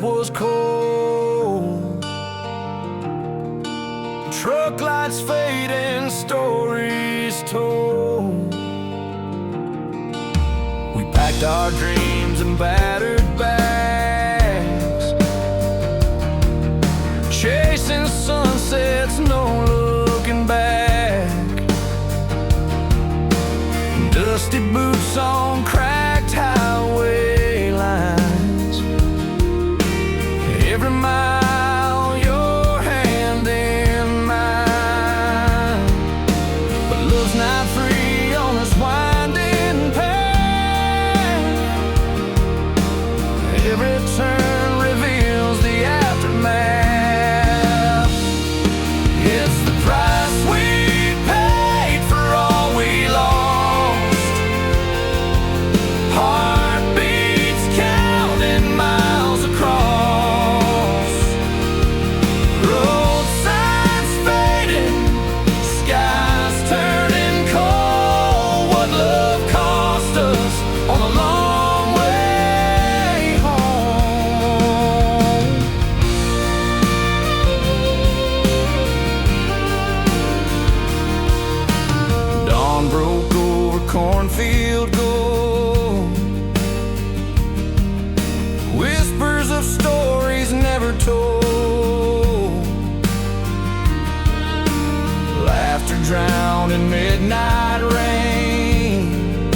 was cold. Truck lights fading, stories told. We packed our dreams in battered bags, chasing sunsets, no looking back. Dusty boots on cracked highway lines. Every mile your hand in mine, but love's not free on this winding path. Every turn reveals the aftermath. It's the price we paid for all we lost. Heartbeats counting miles across. Road signs fading, skies turning cold. What love cost us on the long way home. Dawn broke over cornfield gold, whispers of stories never told. Laughter drowned in midnight rain,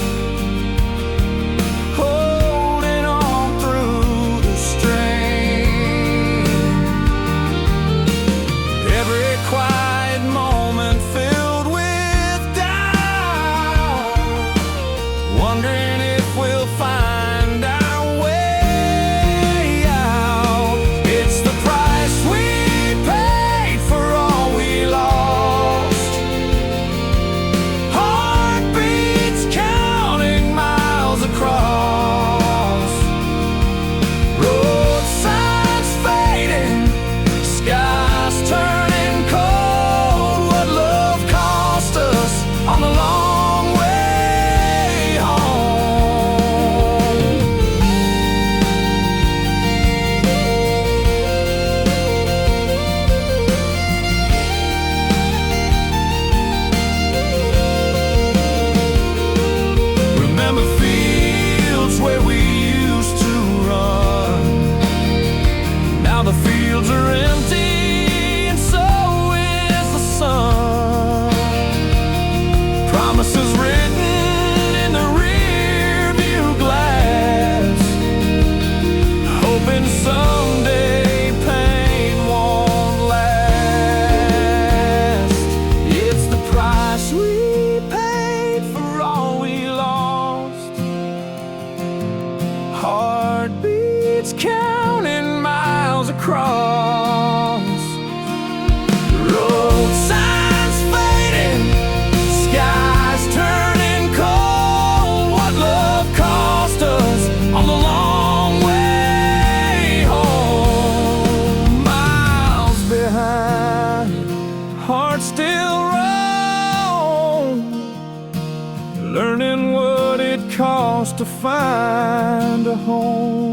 holding on through the strain. Every quiet moment filled with doubt, wondering if we'll find our way out. It's the price we paid for all we lost. Heartbeats counting miles across. Road signs fading, skies turning cold. What love cost us on the long way home. Remember fields where we used to run. Now the fields are empty, and so is the sun. Promises written in the rear view glass, hoping someday pain won't last. It's the price we paid for all we lost. Heartbeats counting miles across. Road signs fading, skies turning cold. What love cost us on the long way home. Miles behind, hearts still roam, learning what it costs to find a home.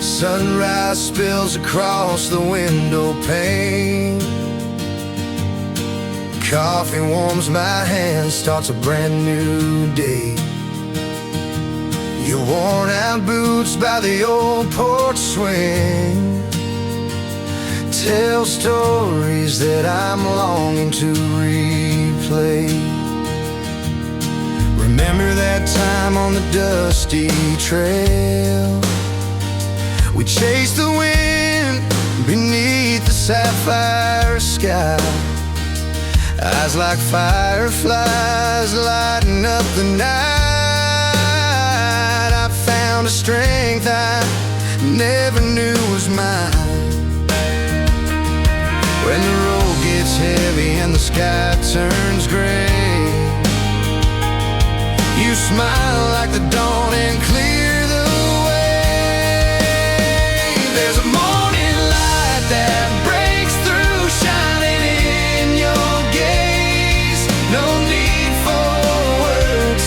Sunrise spills across the window pane. Coffee warms my hands, starts a brand new day. Your worn out boots by the old porch swing tell stories that I'm longing to replay. Remember that time on the dusty trail, we chased the wind beneath sapphire sky, eyes like fireflies lighting up the night. I found a strength I never knew was mine. When the road gets heavy and the sky turns gray, you smile like the dawn and clear the way. There's a morning light that breaks through, shining in your gaze. No need for words,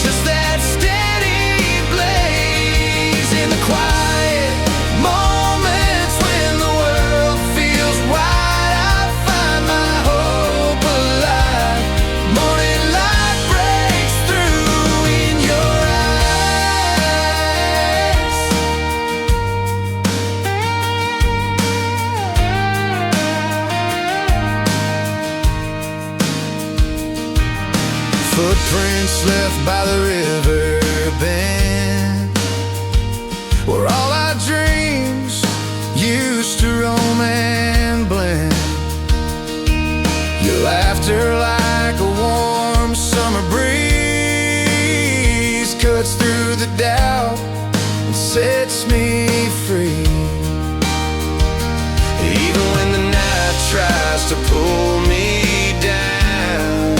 just that steady blaze. In the quiet moments when the world feels wide, I find my hope alive. Morning light breaks through in your eyes. Footprints left by the river bend, where all our dreams used to roam and blend. Your laughter like a warm summer breeze cuts through the doubt and sets me free. Even when the night tries to pull me down,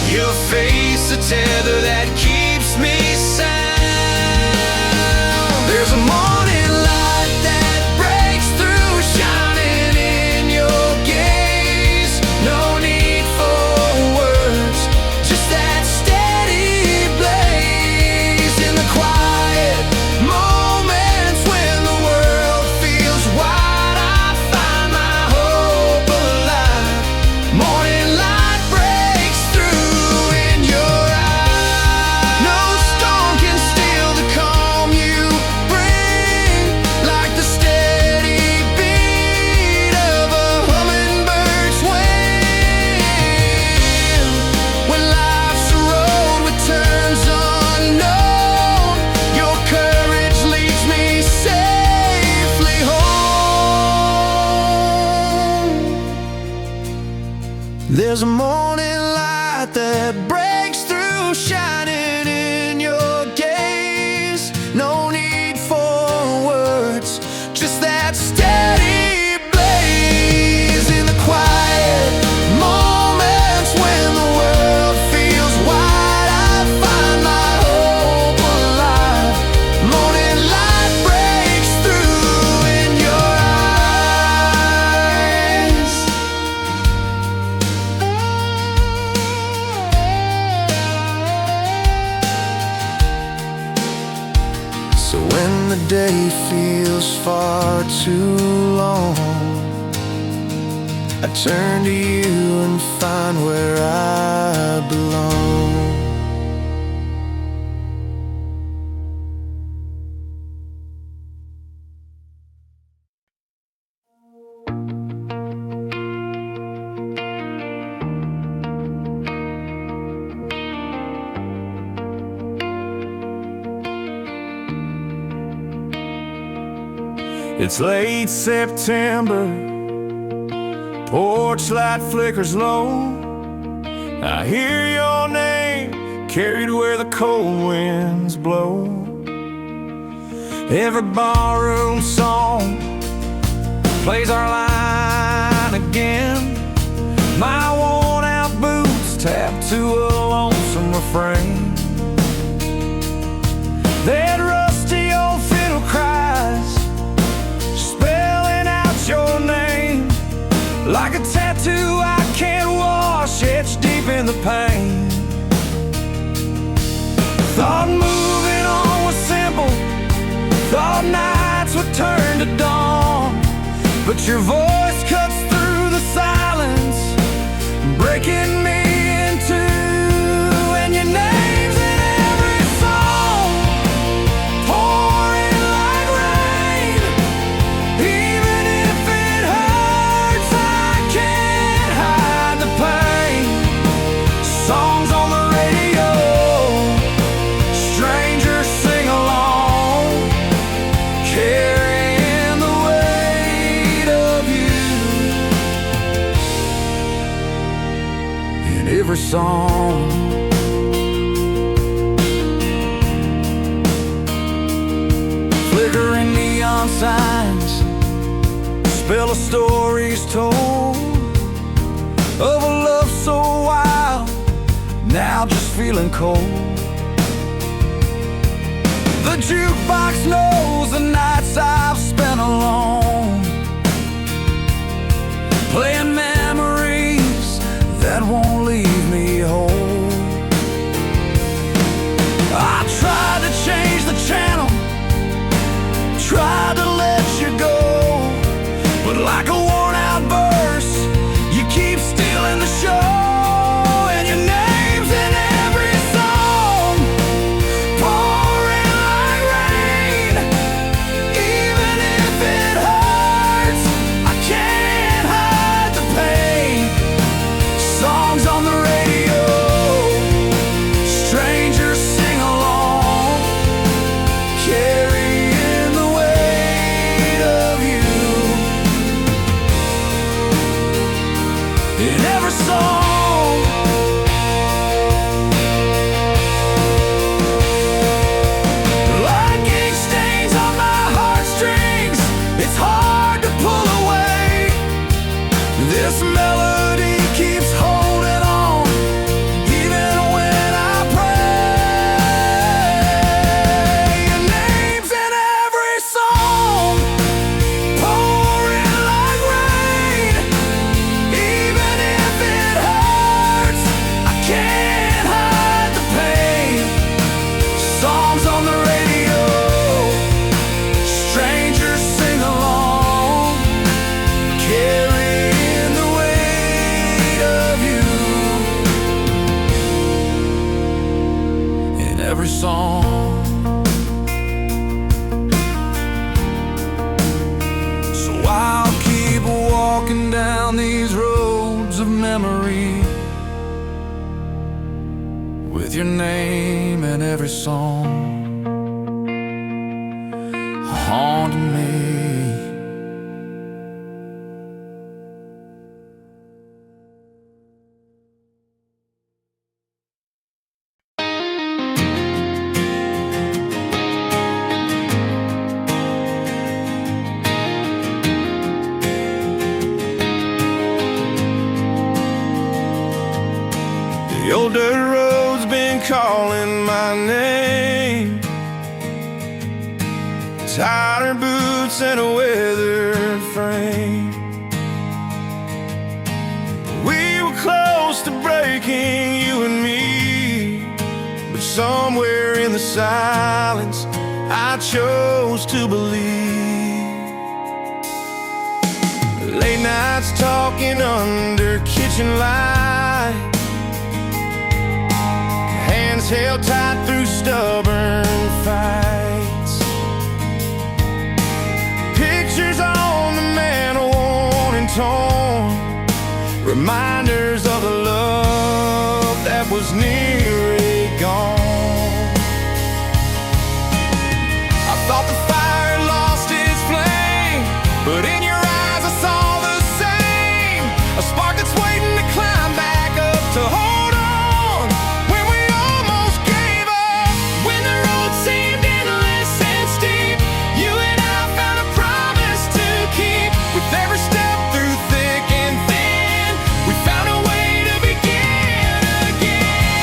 you'll face a tether that keeps me sound. There's a morning light that breaks through, shining in your gaze. No need for words, just that steady blaze. In the quiet moments when the world feels wide, I find my hope alive. Morning light breaks through in your eyes. No storm can steal the calm you bring, like the steady beat of a hummingbird's wing. When life's a road with turns unknown, your courage leads me safely home. There's a morning light that breaks through, shining in your gaze. No need for words, just that steady blaze. In the quiet moments when the world feels wide, I find my hope alive. Morning light breaks through in your eyes. So when the day feels far too long, I turn to you and find where I belong. It's late September, porch light flickers low. I hear your name carried where the cold winds blow. Every barroom song plays our line again. My worn out boots tap to a lonesome refrain. That rusty old fiddle cries, spelling out your name like a tattoo I can't wash, etched deep in the pain. Thought moving on was simple, thought nights would turn to dawn, but your voice cuts through the silence, breaking me in two, and your name's in every song, pouring like rain. Even if it hurts, I can't hide the pain. Songs on the radio, strangers sing along, carrying the weight of every song. Flickering neon signs spell of stories told of a love so wild, now just feeling cold. The jukebox knows the nights I've spent alone, playing memories that won't leave me whole. I tried to change the channel, tried to let you go, but like a worn out verse, you keep stealing the show. And your name's in every song, pouring like rain. Even if it hurts, I can't hide the pain. Songs on the radio, strangers sing along, carrying the weight of you. In every song, like ink stains on my heartstrings, it's hard to pull away. This melody keeps holding on, even when I pray. Your name's in every song, pouring like rain. Even if it hurts, I can't hide the pain. Songs on the radio, strangers sing along, carrying the weight of you. In every song, so I'll keep walking down these roads of memory, with your name in every song, haunting me. The old dirt road's been calling my name, tighter boots and a weathered frame. We were close to breaking, you and me, but somewhere in the silence I chose to believe. Late nights talking under kitchen light, hands held tight through stubborn fights. Pictures on the mantle, worn and torn, reminders of the love that was nearly gone. I thought the fire had lost its flame, but in your eyes I saw the same, a spark that's waiting to climb back up to hold on. When we almost gave up, when the road seemed endless and steep, you and I found a promise to keep. With every step through thick and thin, we found a way to begin again.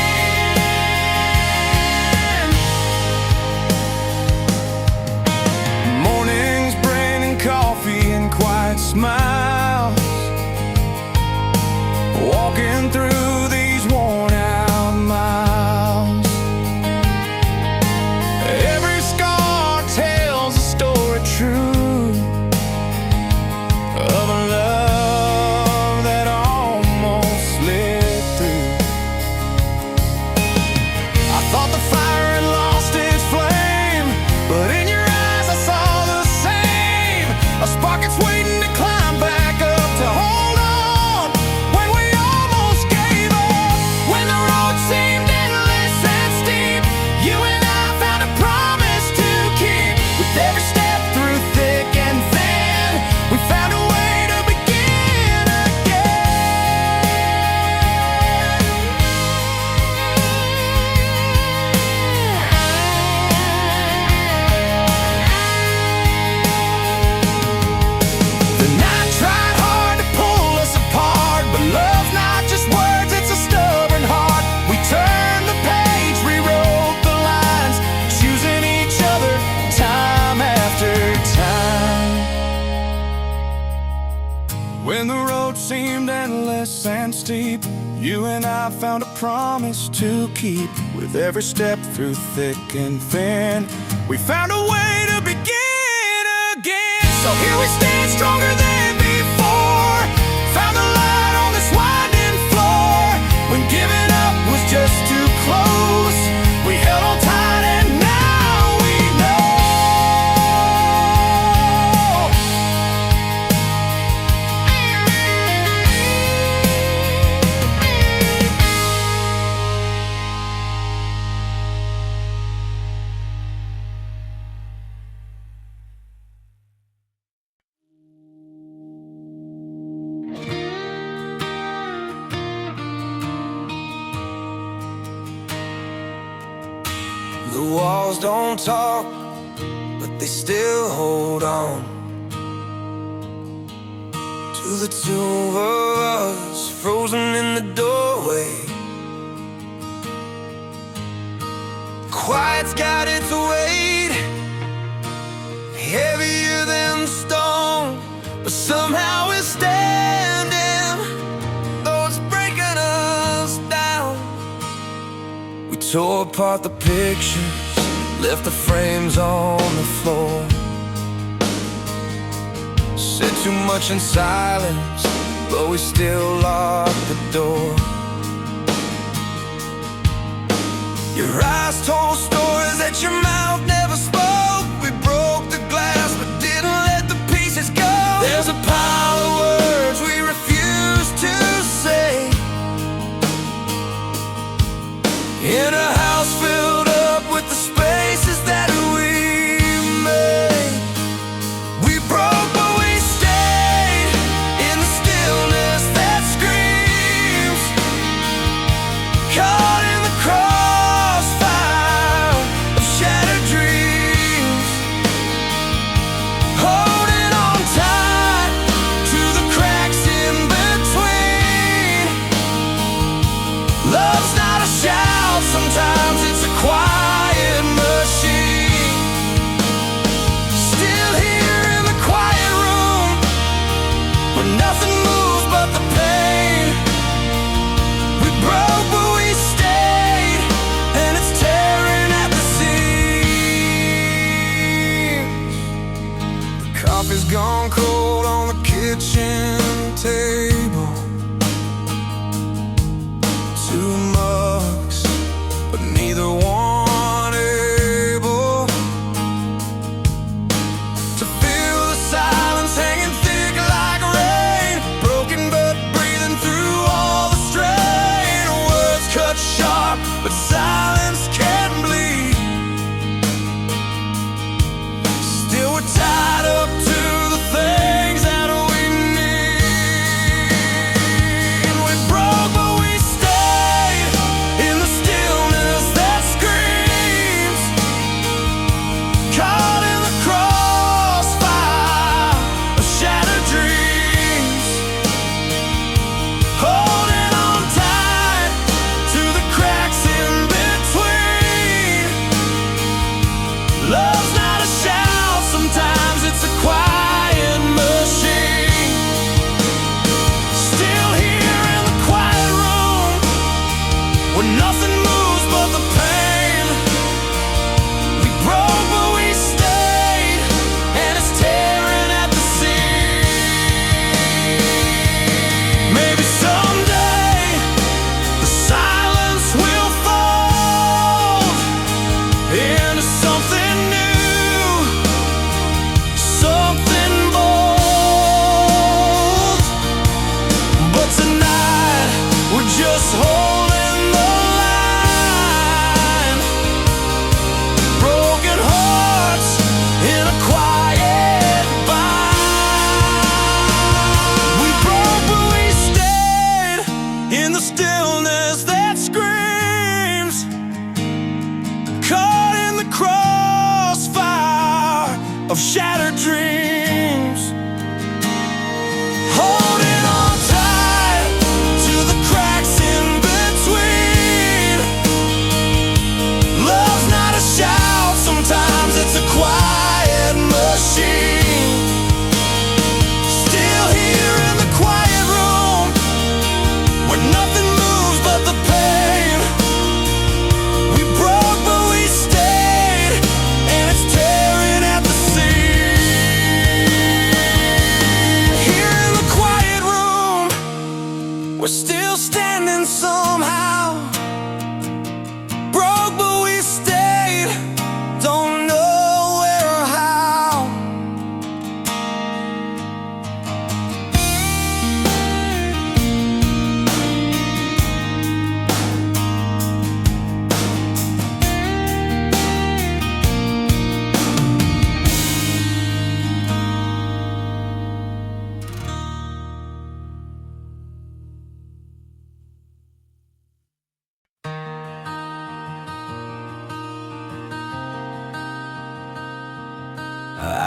Mornings bringing coffee and quiet smiles, walking through these worn out miles. Every scar tells a story true of a love that almost slipped through. I thought the fire had lost its flame, but in your eyes I saw the same, a spark that's waiting to climb back When the road seemed endless and steep, you and I found a promise to keep. With every step through thick and thin, we found a way to begin again. So here we stand, stronger than before. Found the light on this winding floor. When giving up was just too close, we held on tight and now we know. The walls don't talk, but they still hold on to the two of us, frozen in the doorway. Quiet's got its weight, heavier than stone, but somehow we're standing, though it's breaking us down. We tore apart the pictures, left the frames on the floor. Said too much in silence, but we still locked the door. Your eyes told stories that your mouth never spoke. We broke the glass, but didn't let the pieces go. There's a pile of words we refuse to say, in a house filled up with the spaces that we made. We broke, but we stayed in the stillness that screams, caught in the crossfire of shattered dreams, holding on tight to the cracks in between. Love's not a shout, sometimes it's a quiet machine. Still here in the quiet room, where nothing moves but the pain. We broke but we stayed, and it's tearing at the seams. The coffee's gone cold on the kitchen table. Two mugs, but neither one able to feel the silence hanging thick like rain. Broken but breathing through all the strain. Words cut sharp, but silence can bleed. Still we're tied up to the things that we need.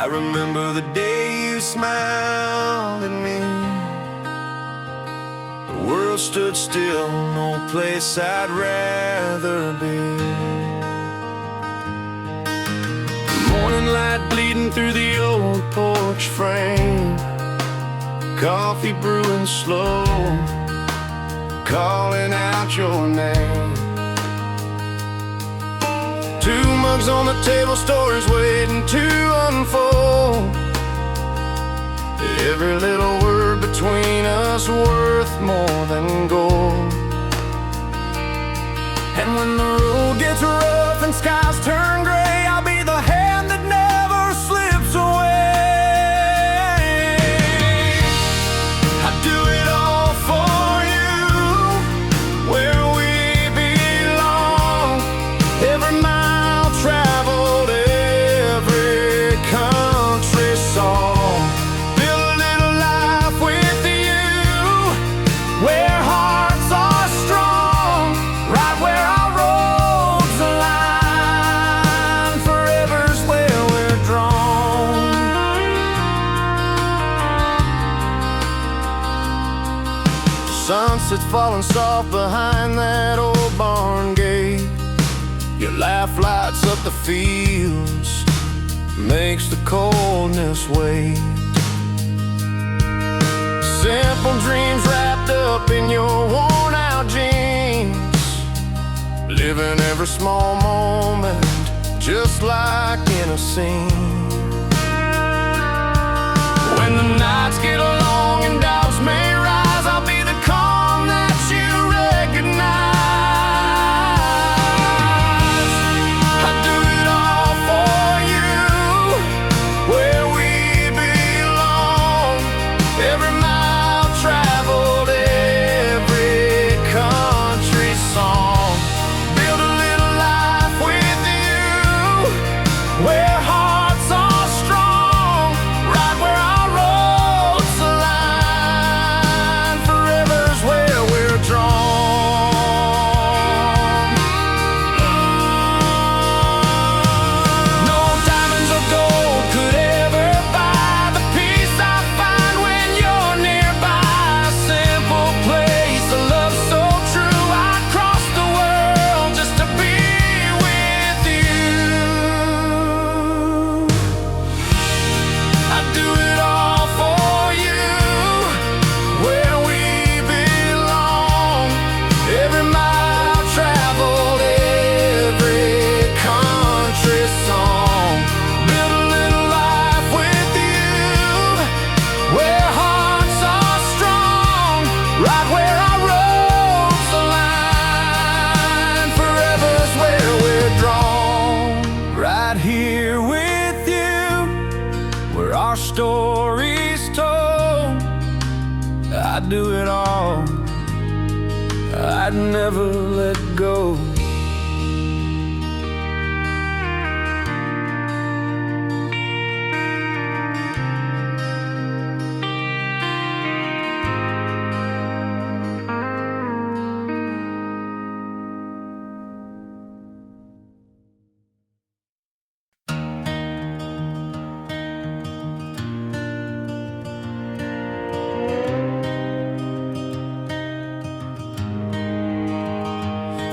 remember the day you smiled at me. The world stood still, no place I'd rather be. Morning light bleeding through the old porch frame, coffee brewing slow, calling out your name. Two mugs on the table, stories waiting to unfold. Every little word between us worth more than gold. And when the road gets rough and skies turn gray, I'll be the hand that never slips away. I'd do it all for you, where we belong. Every mile traveled, every country song. Build a little life with you, where hearts are strong, right where our roads align. Forever's where we're drawn. Sunset's falling soft behind that old barn gate. Your laugh lights up the fields, makes the coldness wait. Simple dreams wrapped up in your worn out jeans, living every small moment just like in a scene. When the nights get long and doubts may rise, I'll be the calm that you recognize. I'd do it all for you, where we belong. Every mile traveled, every country song. Build a little life with you, where hearts are strong, right where our roads align. Forever's where we're drawn. No diamonds or gold could ever buy the peace I find when you're nearby. A simple place, a love so true, I'd cross the world just to be with you. I'd do it all for you, where we belong. Every mile traveled, every country song. Build a little life with you, where hearts are strong, right where our roads align. Forever's where we're drawn. Right here with you, where our story's told. I'd do it all, I'd never let go.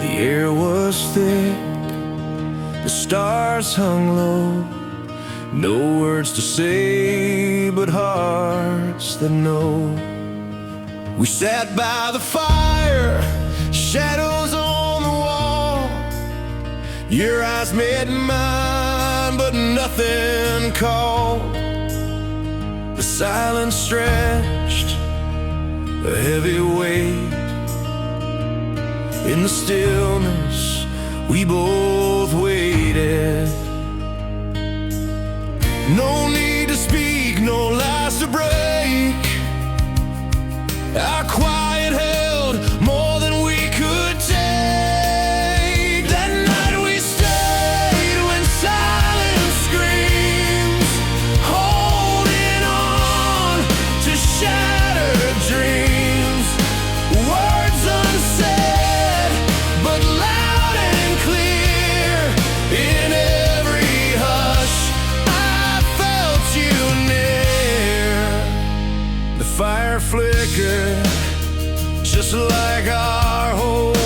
The air was thick, the stars hung low. No words to say, but hearts that know. We sat by the fire, shadows on the wall. Your eyes met mine, but nothing called. The silence stretched, a heavy weight. In the stillness, we both waited. No need to speak, no lies to break. Our quiet held more than we could take. That night we stayed when silence screams, holding on to shattered dreams. Words unsaid, but loud and clear. fire flickered, just like our hope,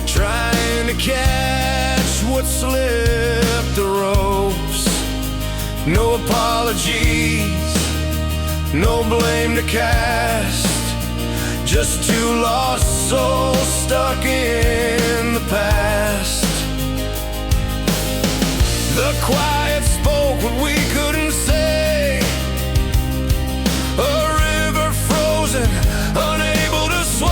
trying to catch what slipped the ropes. No apologies, no blame to cast, just two lost souls stuck in the past. The quiet spoke what we couldn't say, a river frozen, unable to sway.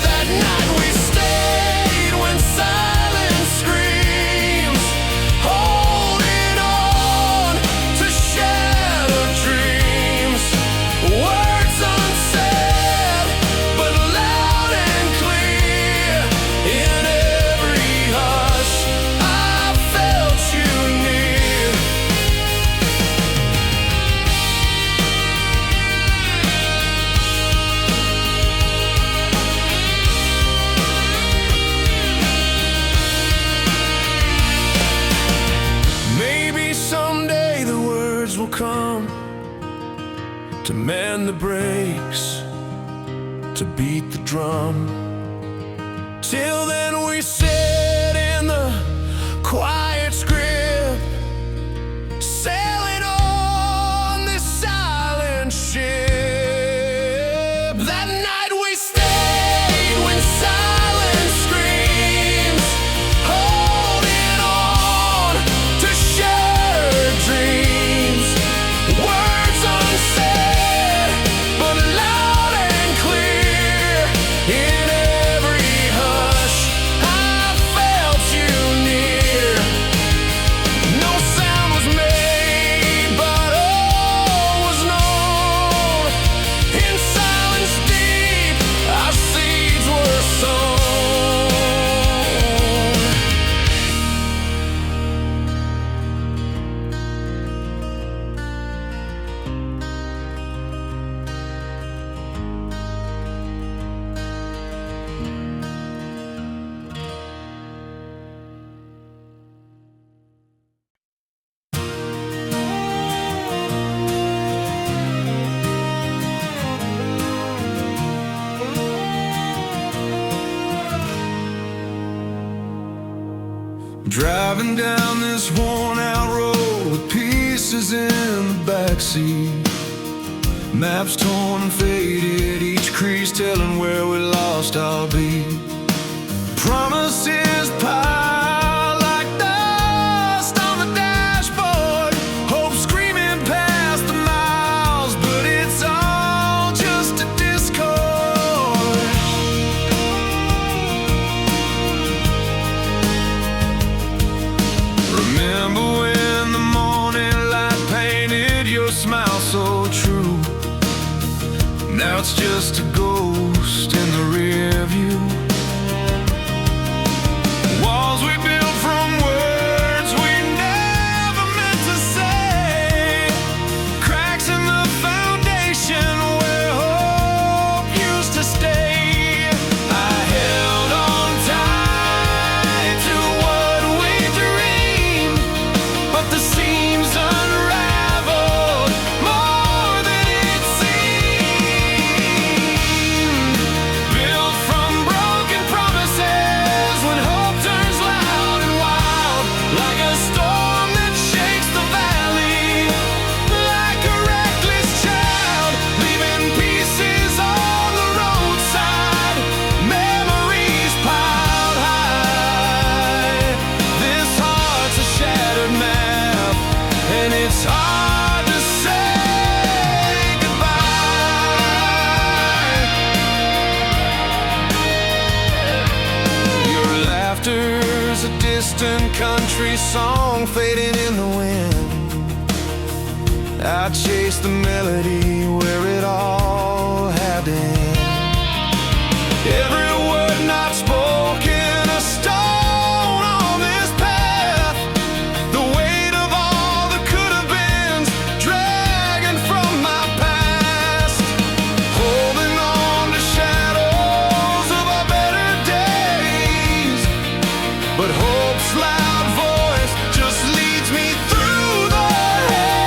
That night we stayed when silence screams, holding on to shattered dreams. Words unsaid, but loud and clear. In every hush, I felt you near. Maybe someday the words will come to mend the breaks, to beat the drum. Till then we sit in the quiet script, sailing on this silent ship. That night we stayed when silence screams, holding on to shattered dreams. Words unsaid, but loud and clear. In every hush, I felt you near. No sound was made, but all was known. In silence deep, our seeds were sown. Driving down this worn-out road with pieces in the backseat, maps torn and faded, each crease telling where we lost our beat. Promises piled like dust on the dashboard, hope screaming past the miles, but it's all just a discord. Remember when the morning light painted your smile so true? Now it's just a ghost in the rear view. Walls we built from words we never meant to say, cracks in the foundation where hope used to stay. I held on tight to what we dreamed, but the seams unraveled more than it seemed. Built from broken promises, when hope turns loud and wild, like a storm that shakes the valley, like a reckless child, leaving pieces on the roadside, memories piled high. This heart's a shattered map, and it's hard to say goodbye. Your laughter's a distant country song fading in the wind. I chased the melody where it all had to end. Every word not spoken, a stone on this path. The weight of all the could have beens dragging from my past. Holding on to shadows of our better days, but hope's loud voice just leads me through the haze.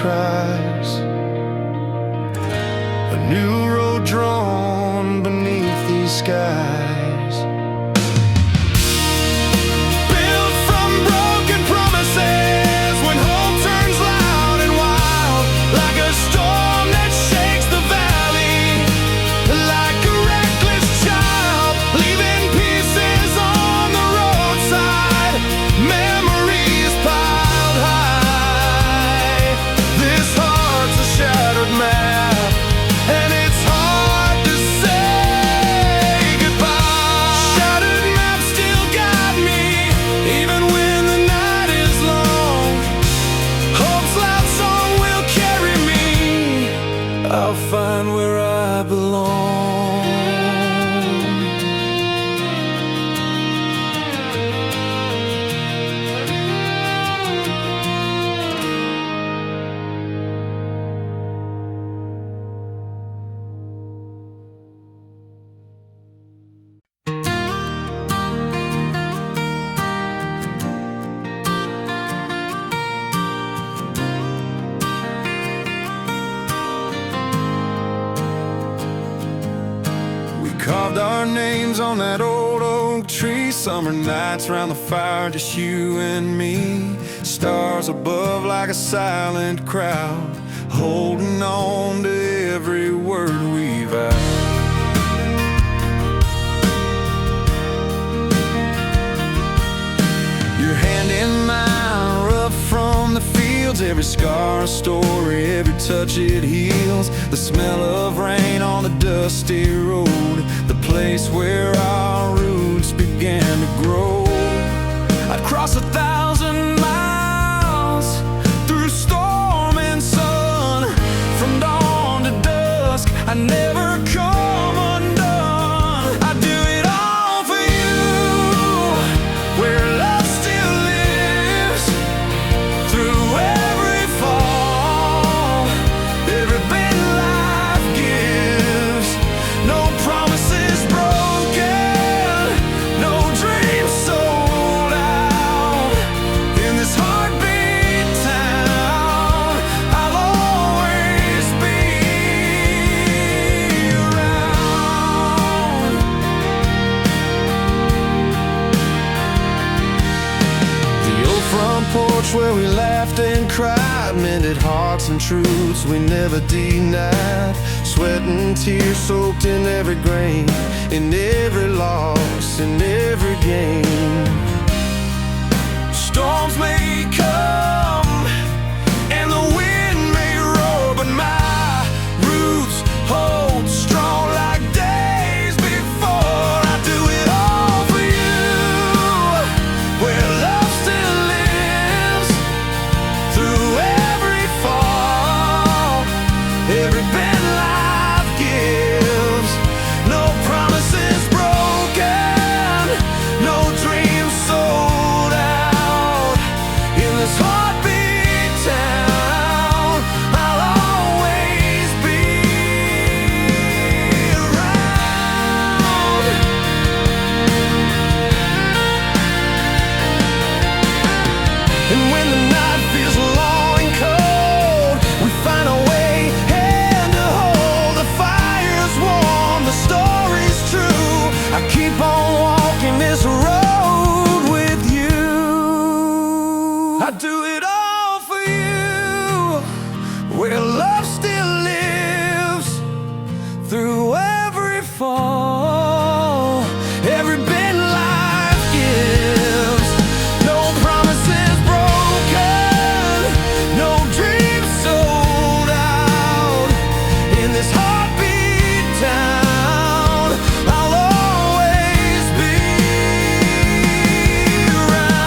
cries. A new road drawn beneath these skies. Built from broken promises, when hope turns loud and wild, like a storm that shakes the valley, like a reckless child, leaving pieces on the roadside, memories piled high. This heart's a shattered map, and it's hard to say goodbye. Shattered maps still guide me, even when the night is long. Hope's loud song will carry me. I'll find where I belong. Carved our names on that old oak tree. Summer nights round the fire, just you and me. Stars above like a silent crowd, holding on to every word we vowed. Your hand in mine, rough from the fields. Every scar a story, every touch it heals. The smell of rain on the dusty road, the place where our roots began to grow. I'd cross 1,000 miles through storm and sun, from dawn to dusk. I never come undone. I do it all for you, where love still lives, through every fall, every bit life gives. No promises broken, no dreams sold out. In this heartbeat town, I'll always be around. The old front porch where we laughed and cried, mended hearts and truths we never denied. Sweat and tears soaked in every grain, in every loss, in every gain. Storms may come and the wind may roar, but my roots hold strong like days before. I do it all for you, where love still lives, through every fall, every bend life gives. No promises broken, no dreams sold out. In this heartbeat town, I'll always be around. And when the night feels long and cold, we find a way hand to hold. The fire's warm, the story's true. I keep on walking this road with you. I do it all for you, where love still lives, through every fall, every bend life gives. No promises broken, no dreams sold out. In this heartbeat town, I'll always be around.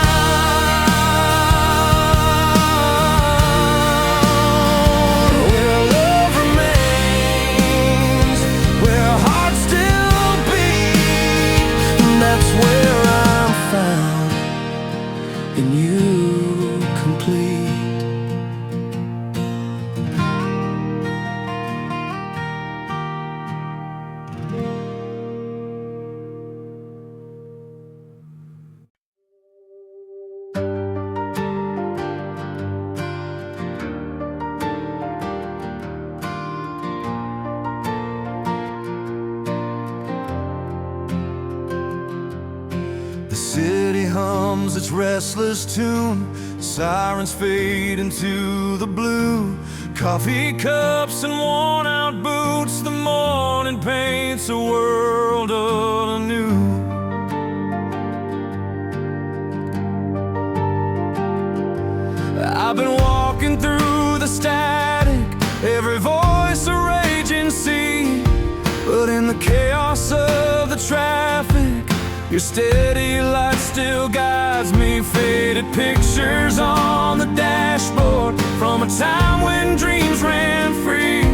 Where hums its restless tune. Sirens fade into the blue. Coffee cups and worn-out boots. The morning paints a world anew. I've been walking through the static, every voice a raging sea. But in the chaos of the traffic, your steady light still guides me. Faded pictures on the dashboard from a time when dreams ran free.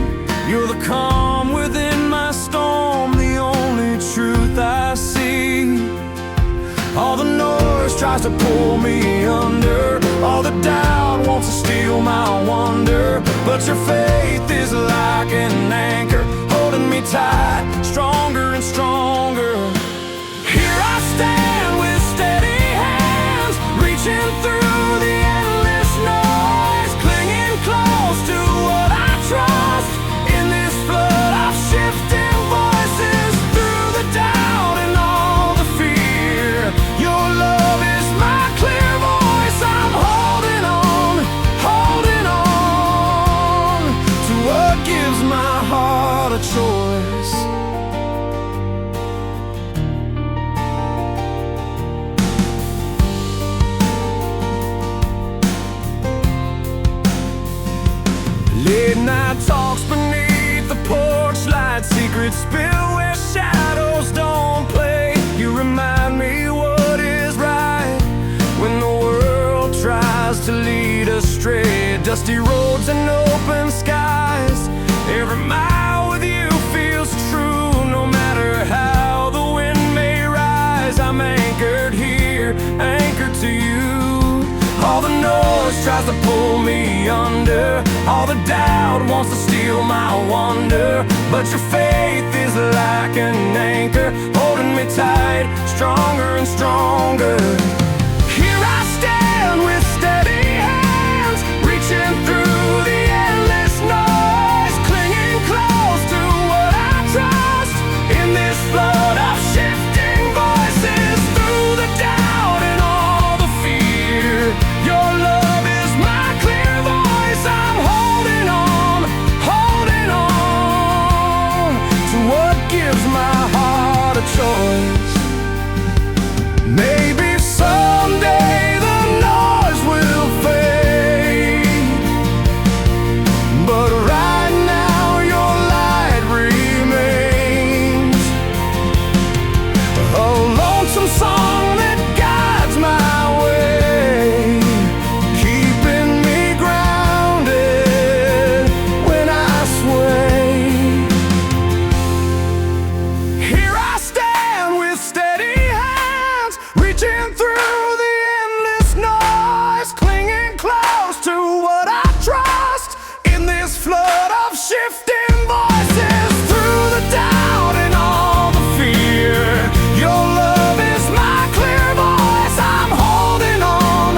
You're the calm within my storm, the only truth I see. All the noise tries to pull me under, all the doubt wants to steal my wonder. But your faith is like an anchor, holding me tight, stronger and stronger. Here I stand with steady hands, reaching through the endless noise, clinging close to what I trust in this flood of shifting voices. Through the doubt and all the fear, your love is my clear voice. I'm holding on to what gives my heart a choice. Late night talks beneath the porch light, secrets spill where shadows don't play. You remind me what is right when the world tries to lead astray. Dusty roads and open skies, every mile with you feels true. No matter how the wind may rise, I'm anchored here, anchored to you. All the noise tries to pull me under, all the doubt wants to steal my wonder. But your faith is like an anchor, holding me tight, stronger and stronger. Here I stand with steady hands, reaching through the endless noise, clinging close to what I trust in this flood of shifting voices. Through the doubt and all the fear, your love is my clear voice. I'm holding on to what gives my heart a choice. Maybe someday the noise will fade, but right now your light remains. A lonesome song that guides my way, keeping me grounded when I sway. Here I stand with steady hands, reaching through the endless noise, clinging close to what I trust in this flood of shifting voices. Through the doubt and all the fear, your love is my clear voice. I'm holding on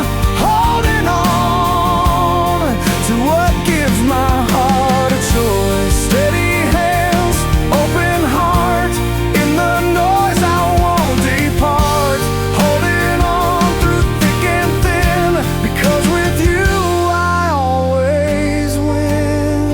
to what gives my heart a choice. Steady hands, open heart, in the noise I won't depart. Holding on through thick and thin, because with you I always win.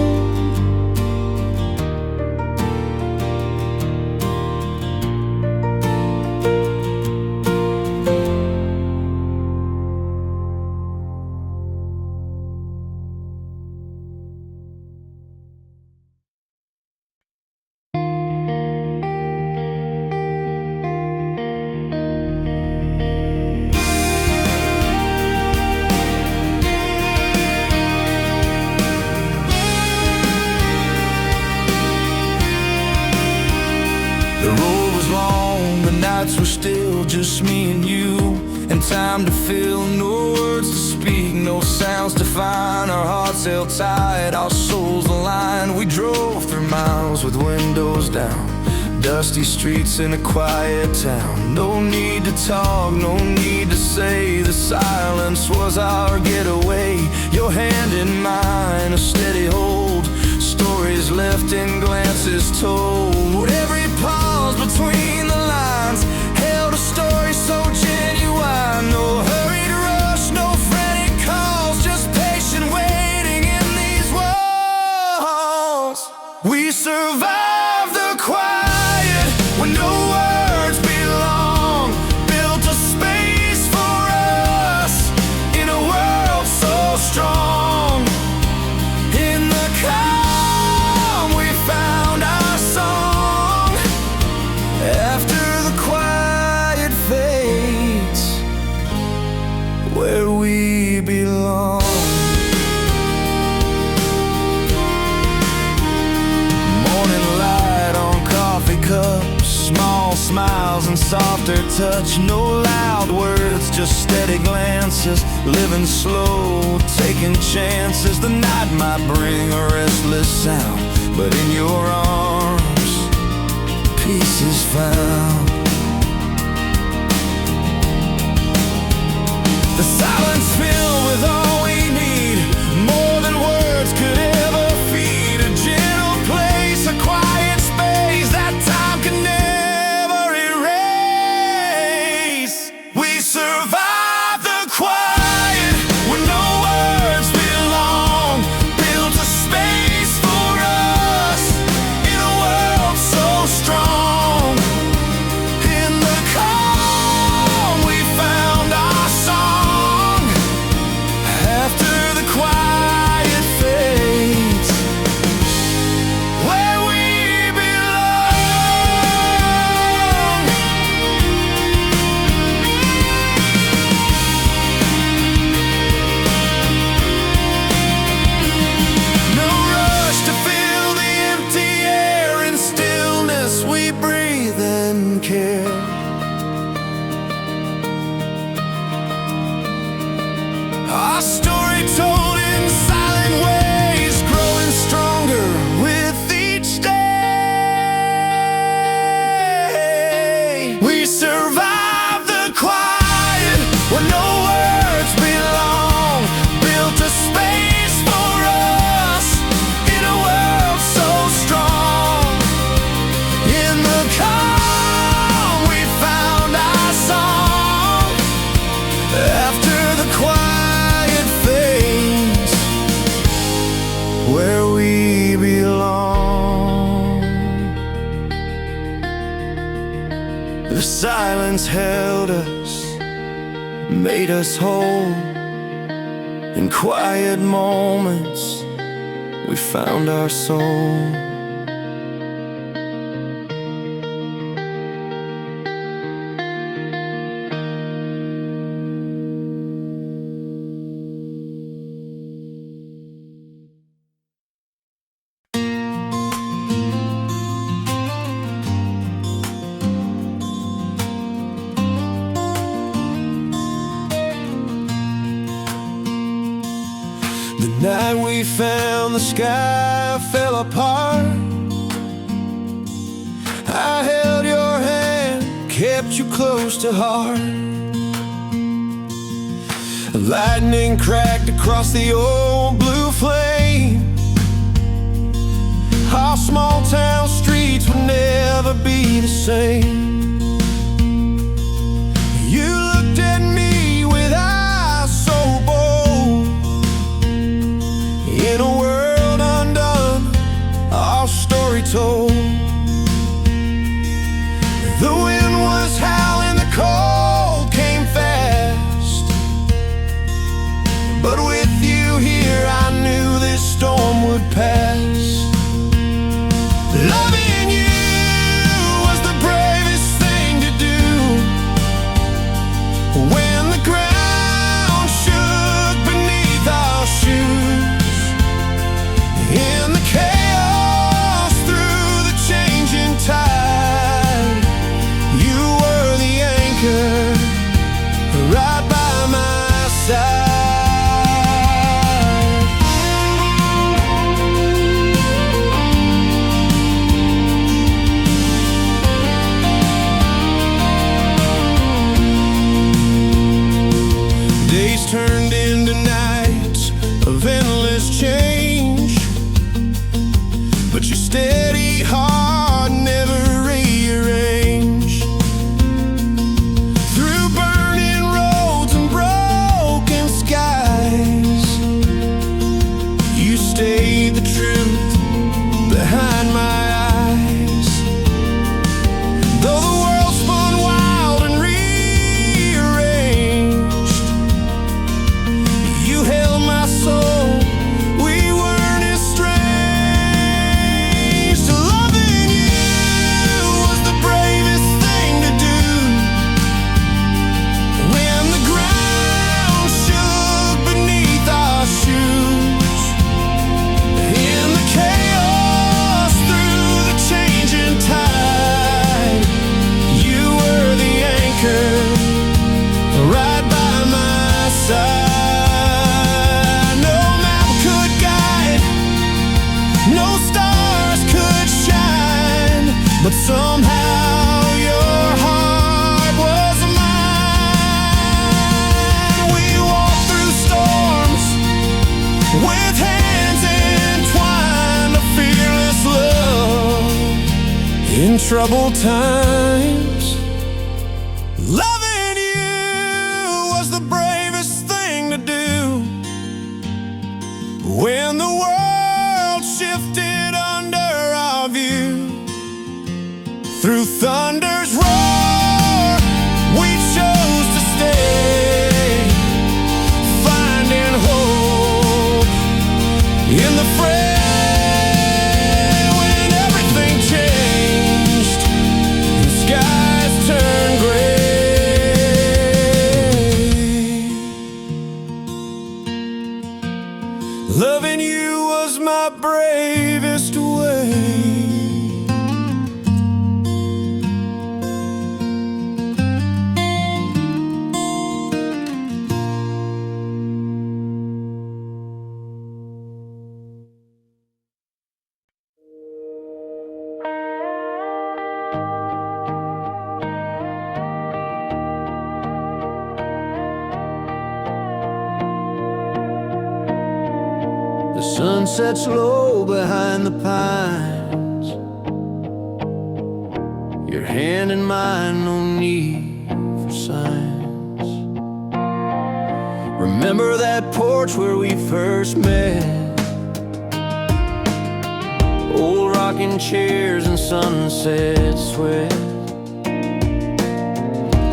The road was long, the nights were still, just me and you, and time to fill. No words to speak, no sounds to find. Our hearts held tight, our souls aligned. We drove through miles with windows down, dusty streets in a quiet town. No need to talk, no need to say, the silence was our getaway. Your hand in mine, a steady hold, stories left in glances told. Every pause between the lines held a story so genuine. We survive the quiet when no words belong. Built a space for us in a world so strong. In the calm we found our song. After the quiet fades, where we belong. Cups, small smiles and softer touch. No loud words, just steady glances. Living slow, taking chances. The night might bring a restless sound, but in your arms, peace is found. The silence filled with all we need, more than words could ever feed. A gentle place, a quiet space that time can never erase. We survive the quiet when no words belong. Built a space for us in a world so strong. In the calm we found our song. After the quiet fades, where we belong. No rush to fill the empty air. In stillness we breathe and care. Our story told in silent ways, growing stronger with each day. We survive the quiet where no words belong. Built a space for us in a world so strong. In the calm we found our song. After the quiet fades, where we belong. The silence held us, made us whole. In quiet moments we found our soul. The night we found the sky fell apart, I held your hand, kept you close to heart. Lightning cracked across the old blue flame. Our small town streets would never be the same. You looked at me with eyes so bold. In a world undone, our story told. The wind was howling, the cold came fast, but with you here I knew this storm would pass. Loving you was the bravest thing to do. When the ground shook beneath our shoes, in the chaos through the changing tide, you were the anchor right by my side. Days turned into nights of endless change, but your steady heart never rearranged. Through burning roads and broken skies, you stayed the truth behind but somehow your heart was mine. We walked through storms with hands entwined, a fearless love in troubled times. Loving you was the bravest thing to do when the world shifted under our view. Through thunder's roar, we chose to stay, finding hope in the fray. When everything changed and skies turned gray, loving you was my bravest way. The sun sets low behind the pines, your hand in mine, no need for signs. Remember that porch where we first met, old rocking chairs and sunset sweat.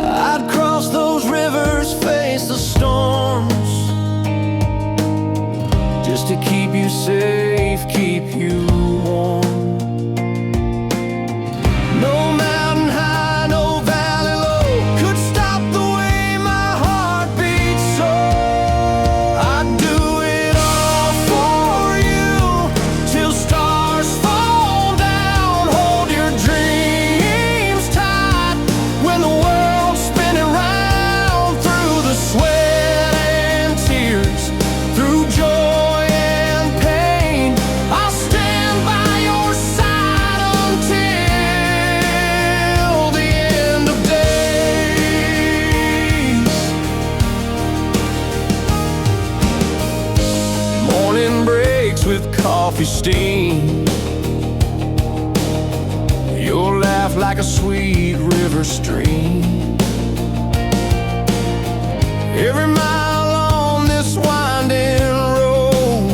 I'd cross those rivers, face the storms, just to keep you safe, keep you warm. No mountain high, no valley low could stop the way my heart beats. So I'd do it all for you till stars fall down. Hold your dreams tight when the world's spinning round. Through the sweat and tears, through joy, with coffee steam, your laugh like a sweet river stream. Every mile on this winding road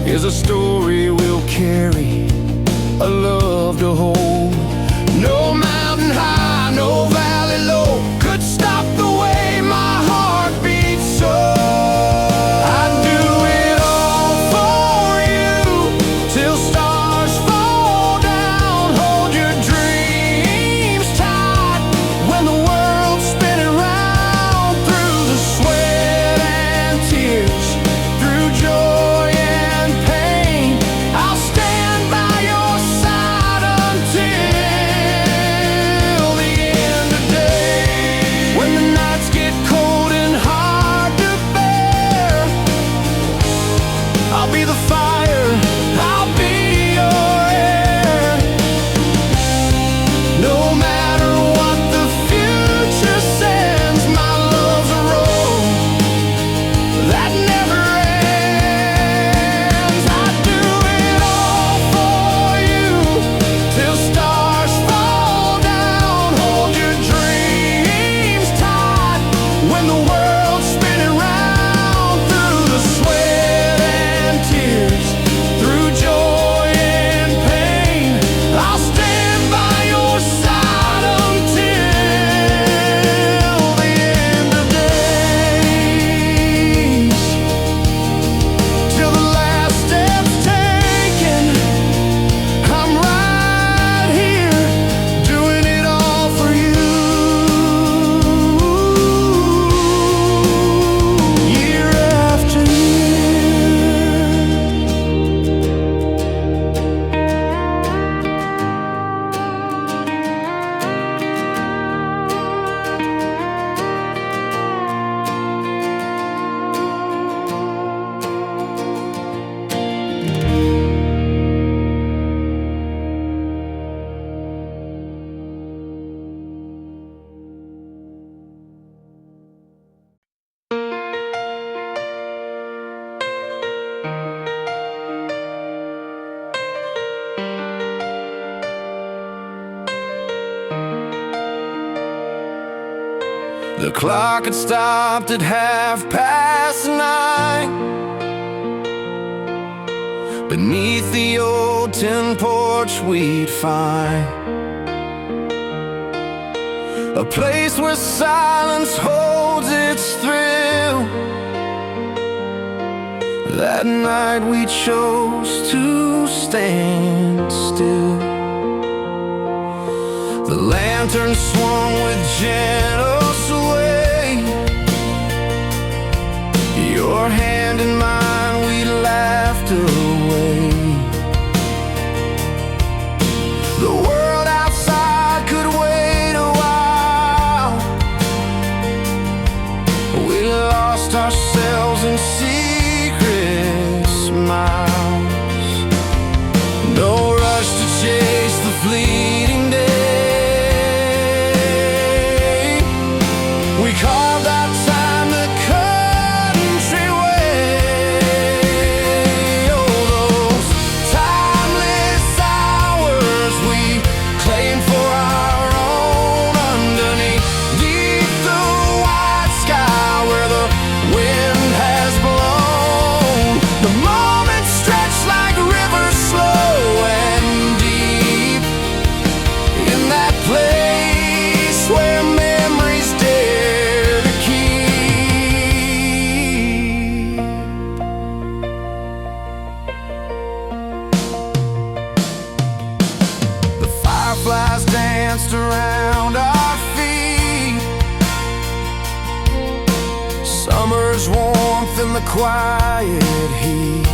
is a story we'll carry, a love to hold. No mountain high, no valley low could stop the way my heart beats. So joy and pain, The clock had stopped at 9:30. Beneath the old tin porch we'd find a place where silence holds its thrill. That night we chose to stand still. The lantern swung with gentle sway. Your hand in mine, we laughed away. The world outside could wait a while. We lost ourselves in secret smiles. No rush to chase the fleeting day. We carved out time the country way. Oh, those timeless hours we claim for our own, underneath the white sky where the wind has blown. The moments stretch like rivers, slow and deep, in that place where memories dare to keep. The fireflies danced around our feet. Summer's warmth and the quiet heat.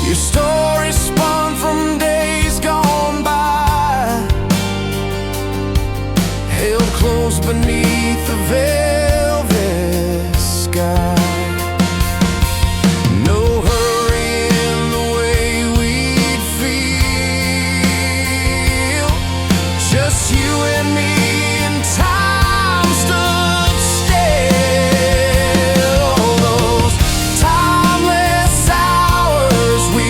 Your story spun from days gone by, held close beneath the velvet sky. No hurry in the way we'd feel, just you and me, and time stood still. Those timeless hours we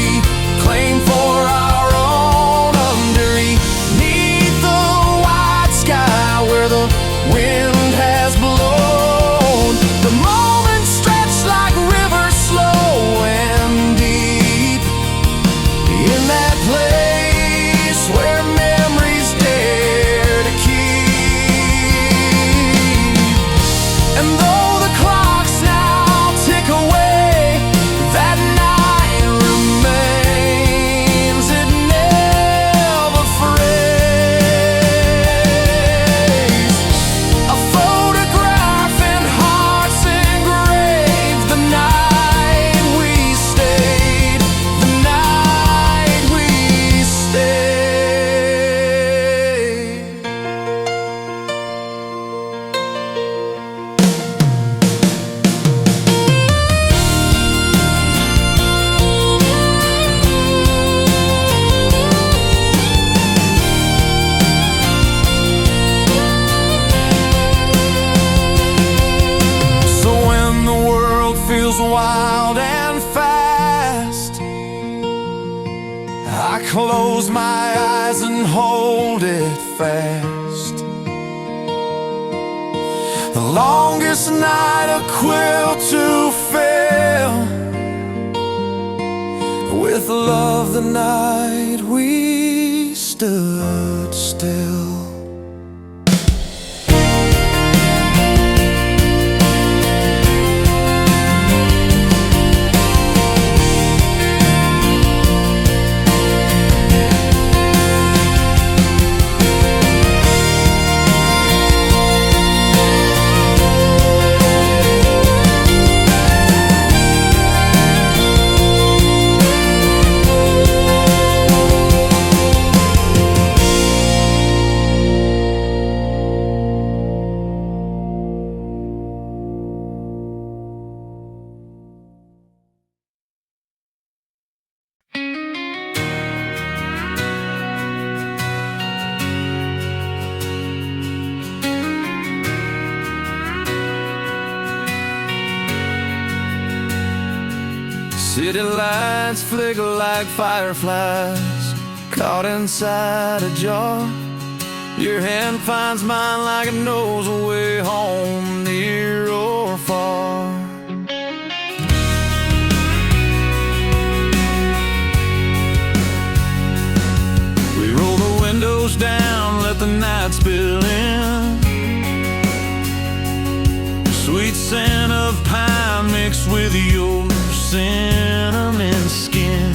claim for our own, underneath the white sky where the wind has blown. The moments stretch like rivers, slow and deep, in that place where memories dare to keep. And though the clocks now tick away, that night remains, it never frays. A photograph in hearts engraved, the night we stayed, the night we stayed. So when the world feels wild and fast, I close my eyes and hold it fast. The longest night a quilt to fill, with love the night we stood still. City lights flicker like fireflies caught inside a jar. Your hand finds mine like it knows a way home, near or far. We roll the windows down, let the night spill in. Sweet scent of pine mixed with your cinnamon skin.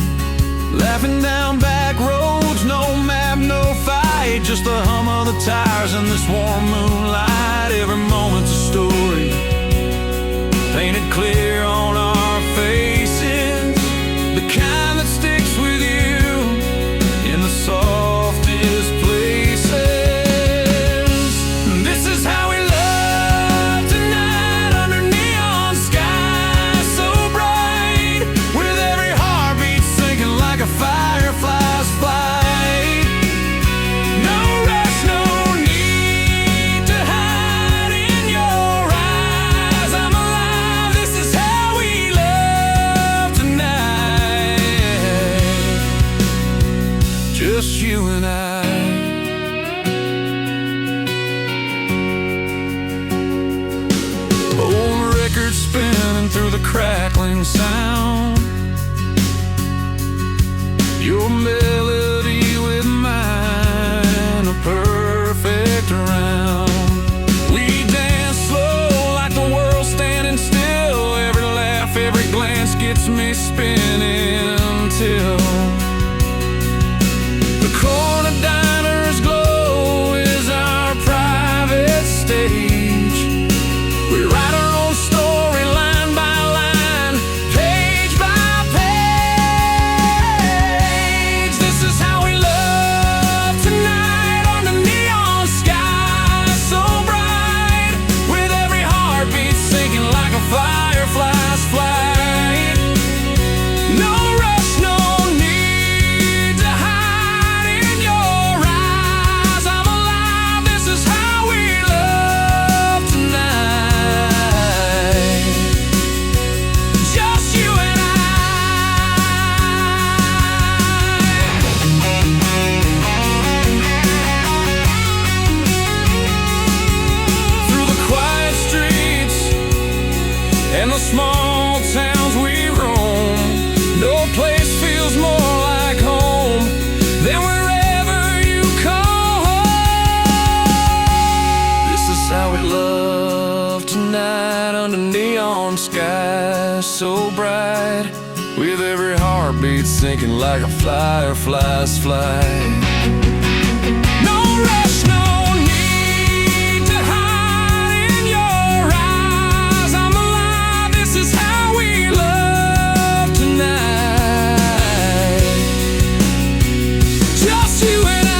Laughing down back roads, no map, no fight, just the hum of the tires in this warm moonlight. Every moment's a story, painted clear on our faces, the kind that sticks with you in the softest places. This is how we love tonight, under neon skies so bright, with every heartbeat sinking like a firefly's flight. No rush, no need to hide in your eyes. I'm alive, this is how we love tonight. Just you and I. Old records spinning through the crackling sound, your melody with mine, a perfect round. We dance slow like the world standing still. Every laugh, every glance gets me spinning till the corner diner's glow is our private stage. We write our own story line by line, page by page. This is how we love tonight, under neon skies so bright, with every heartbeat sinking like a firefly's flight. No rush, no need to hide in your eyes. I'm alive, this is how we love tonight. Just you and I. Through the quiet streets and the small towns we roam, no place feels more like home than wherever you call home. This is how we love tonight, under neon skies so bright, with every heartbeat sinking like a firefly's flight. No rush, no need to hide in your eyes. I'm alive, this is how we love tonight. Just you and I.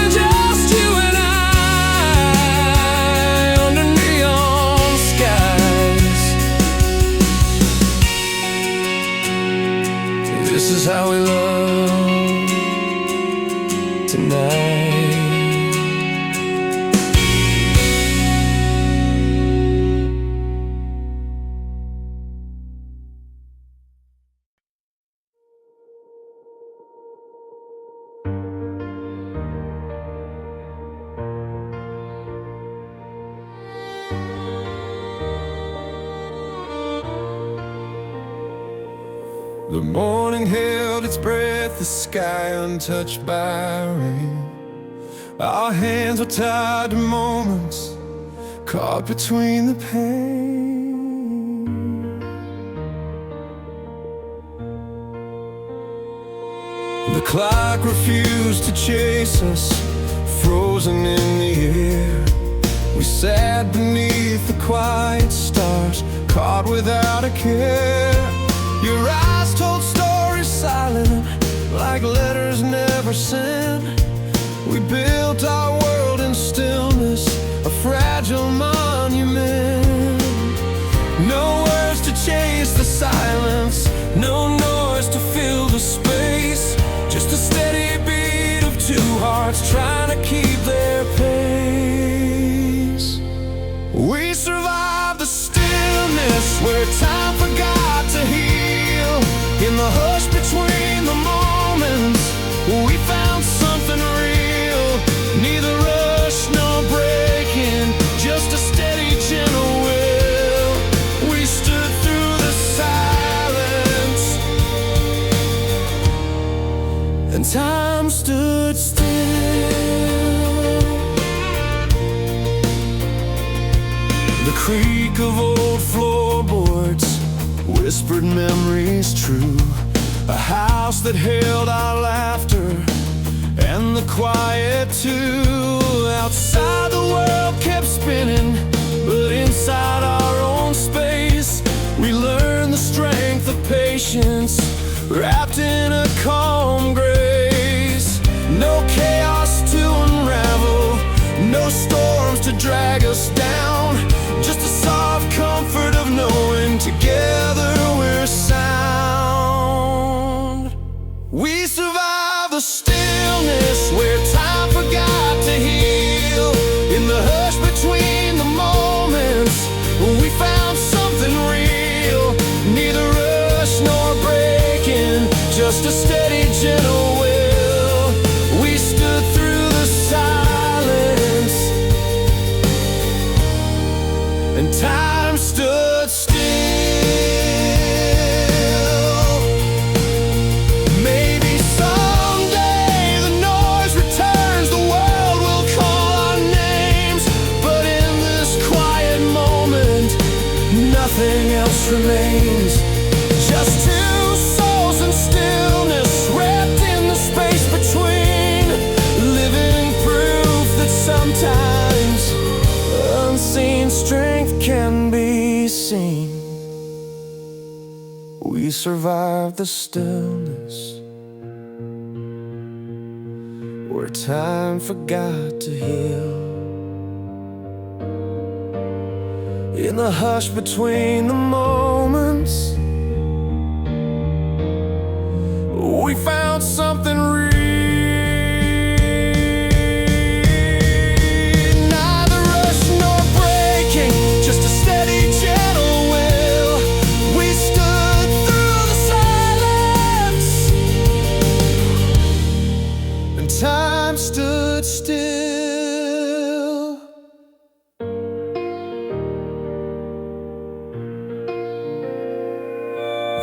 Just you and I, under neon skies. This is how we love tonight. The morning held its breath, the sky untouched by rain. Our hands were tied to moments, caught between the pain. The clock refused to chase us, frozen in the air. We sat beneath the quiet stars, caught without a care. Your eyes told stories silent, like letters never sent. We built our world in stillness, a fragile monument. No words to chase the silence, no noise to fill the space. Just a steady beat of two hearts trying to keep their pace. We survived the stillness where time forgot to heal. In the hush between the mornings, The creak of old floorboards, whispered memories true. A house that held our laughter and the quiet too. Outside the world kept spinning, but inside our own space we learned the strength of patience, wrapped in a calm grace. No chaos to unravel, no storms to drag us down, just a soft comfort of knowing together we're sound. We survive the stillness where time forgot to heal. In the hush between the moments, we found something real. Neither rush nor breaking, just a steady, gentle will. We stood through the silence, and time stood still. Maybe someday the noise returns, the world will call our names, but in this quiet moment, nothing else remains. Just two souls in stillness, wrapped in the space between, living proof that sometimes unseen strength can be seen. We survived the stillness where time forgot to heal. In the hush between the moments, we found something real. Neither rush nor breaking, just a steady, gentle will. We stood through the silence, and time stood still.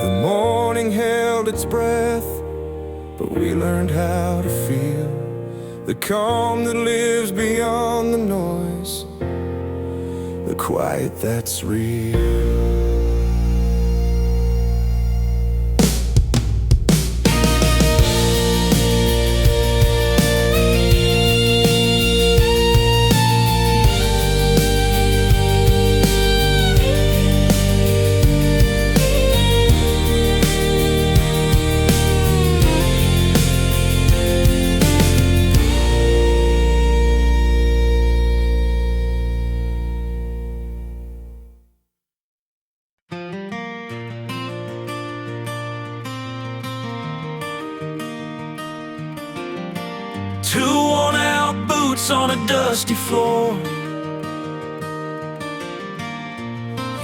The morning held its breath, but we learned how to feel the calm that lives beyond the noise, the quiet that's real. Two worn-out boots on a dusty floor,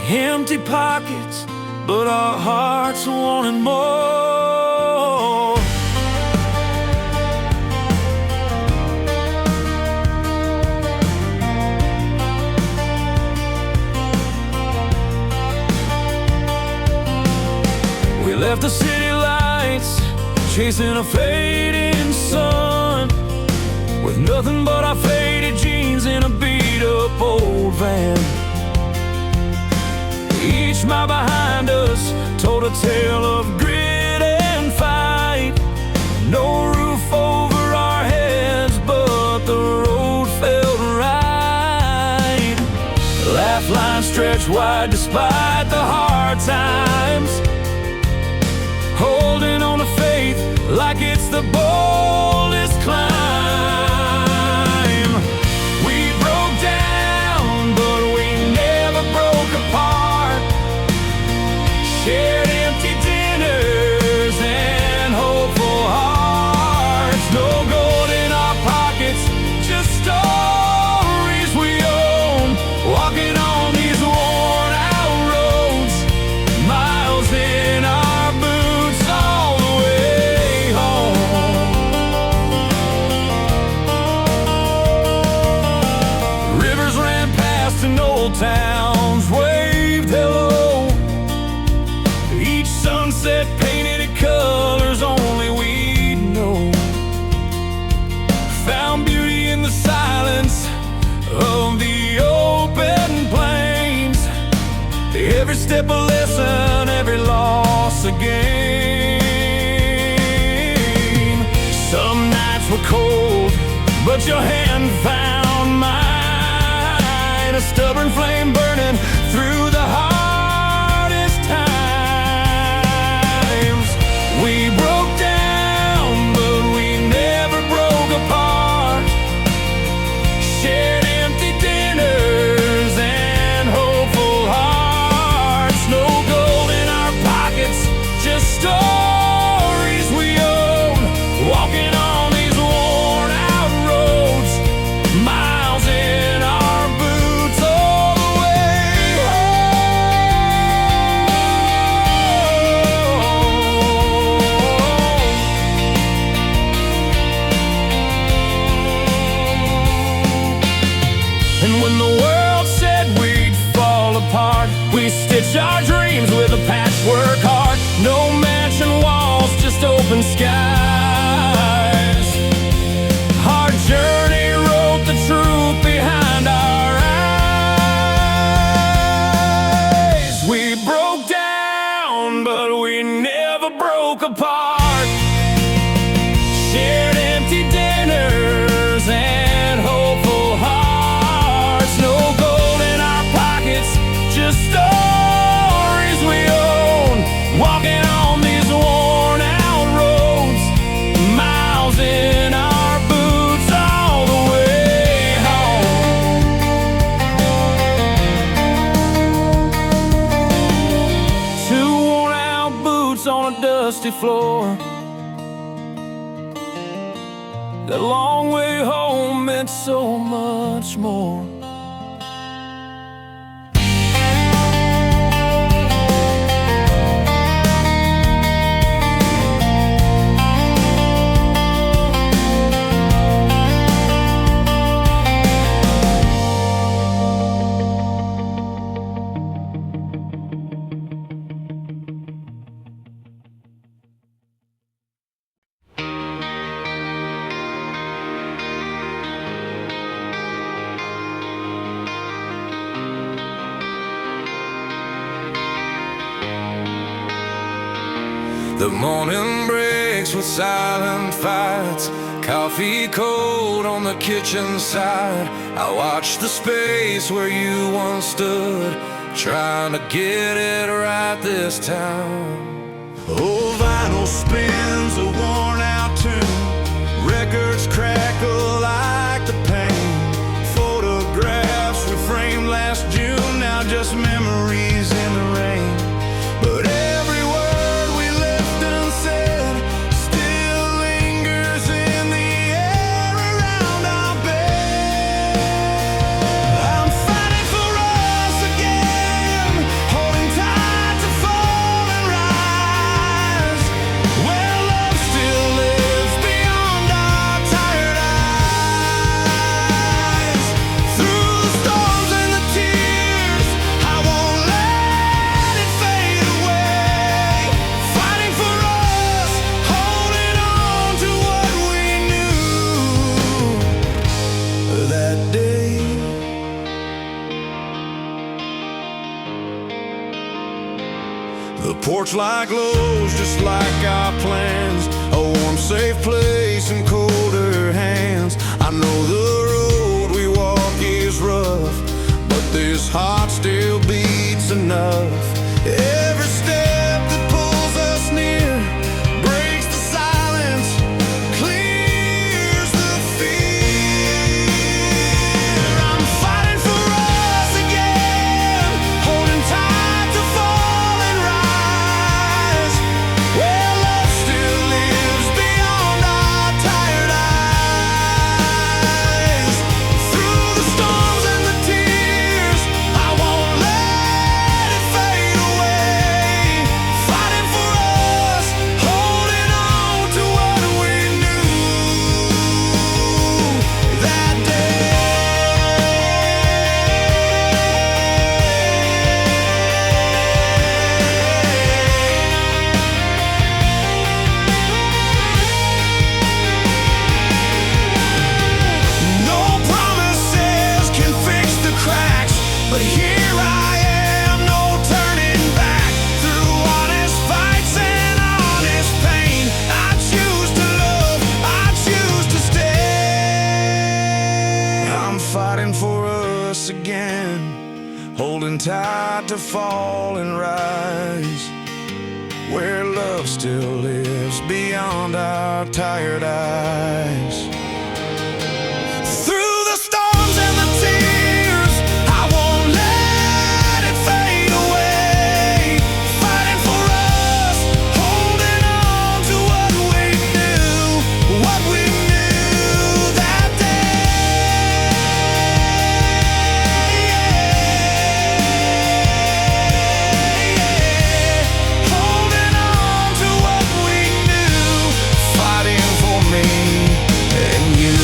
empty pockets, but our hearts wanted more. We left the city lights, chasing a fading sun, with nothing but our faded jeans in a beat-up old van. Each mile behind us told a tale of grit and fight. No roof over our heads, but the road felt right. Laugh lines stretched wide despite the hard times, holding on to faith like it's the boldest climb. Shared empty dinners and hopeful hearts. No gold in our pockets, just stories we own. Walking on these worn out roads, miles in our boots all the way home. Rivers ran past an old towns, waved hello. Sunset painted in colors only we know. Found beauty in the silence of the open plain. step a lesson, every loss a game. Some nights were cold, but your hand found mine, a stubborn flame burning through the hardest times. We broke down, but we never broke apart. Shared empty dinners and hopeful hearts. No gold in our pockets, just stories we own. Walking on these worn out roads, miles in our boots all the way home. And when the world said we'd fall apart, we stitched our dreams with a patchwork heart. No mansion walls, just open skies. Our journey wrote the truth behind our eyes. We broke down, but we never broke apart. Shared empty dinners and hopeful hearts. No gold in our pockets, just stories we own. Walking on these worn out roads, miles in our boots all the way home. Two worn out boots on a dusty floor. That long way home meant so much more. The morning breaks with silent fights, coffee cold on the kitchen side. I watch the space where you once stood, trying to get it right this time. Old vinyl spins a worn out tune, records crackle like the pain. Photographs we framed last June, now just memories in the rain. But every word we left unsaid still lingers in the air around our bed. I'm fighting for us again, holding tight to fall and rise, where love still lives beyond our tired eyes. Through the storms and the tears, I won't let it fade away. Fighting for us, holding on to what we knew that day. The porch light glows just like our plans, a warm, safe place in colder hands. I know the road we walk is rough, but this heart still beats enough. Every step that pulls us near breaks the silence, clears the fear. I'm fighting for us again, holding tight to fall and rise, where love still lives beyond our tired eyes. Through the storms and the tears, I won't let it fade away. Fighting for us, holding on to what we knew that day. No promises can fix the cracks, but here I am, no turning holding tight to fall and rise, where love still lives beyond our tired eyes. Through the storms and the tears, I won't let it fade away. Fighting for us, holding on to what we knew that day. Holding on to what we knew, fighting for me and you.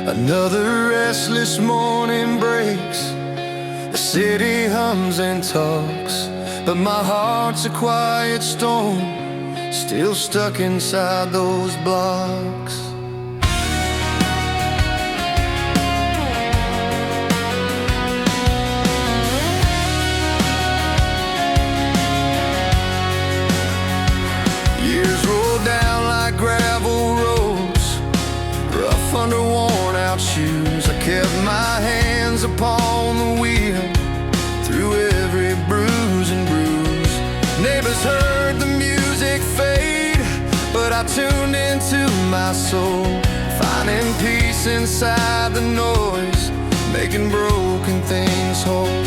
Another restless morning breaks. The city hums and talks, but my heart's a quiet storm, still stuck inside those blocks. Years roll down like gravel roads, rough under worn-out shoes. I kept my hands upon the wheel through every bruise and bruise. Neighbors heard the music fade, but I tuned into my soul, finding peace inside the noise, making broken things whole.